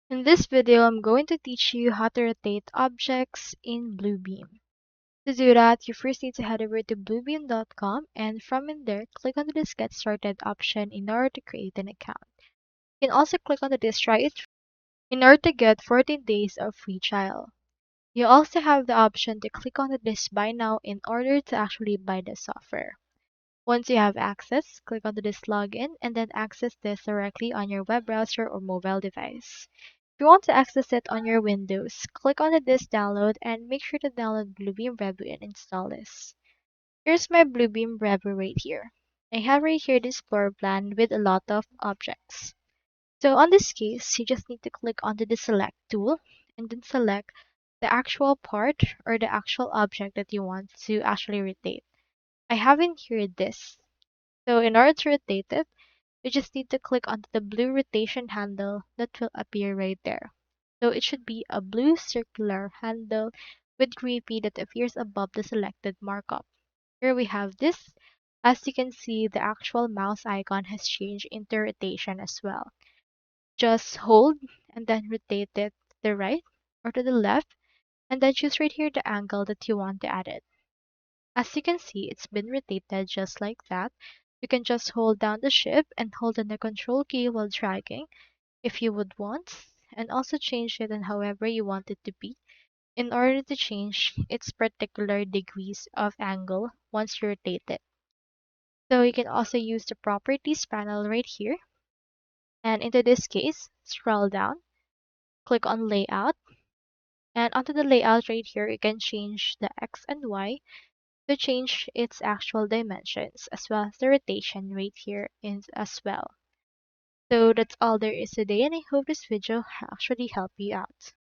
In this video, I'm going to teach you how to rotate objects in Bluebeam. To do that, you first need to head over to bluebeam.com and from in there, click on this Get Started option in order to create an account. You can also click on this Try It in order to get 14 days of free trial. You also have the option to click on this Buy Now in order to actually buy the software. Once you have access, click on this Login and then access this directly on your web browser or mobile device. If you want to access it on your Windows, click on this download and make sure to download Bluebeam Revu and install this. Here's my Bluebeam Revu right here. I have right here this floor plan with a lot of objects. So on this case, you just need to click onto the select tool and then select the actual part or the actual object that you want to actually rotate. I have in here this. So in order to rotate it, you just need to click onto the blue rotation handle that will appear right there. So it should be a blue circular handle with green P that appears above the selected markup. Here we have this. As you can see, the actual mouse icon has changed into rotation as well. Just hold and then rotate it to the right or to the left and then choose right here the angle that you want to add it. As you can see, it's been rotated just like that. You can just hold down the shift and hold on the control key while dragging if you would want, and also change it in however you want it to be in order to change its particular degrees of angle once you rotate it. So you can also use the properties panel right here, and into this case, scroll down, click on layout, and onto the layout right here, you can change the X and Y to change its actual dimensions as well as the rotation right here is as well. So that's all there is today, and I hope this video actually helped you out.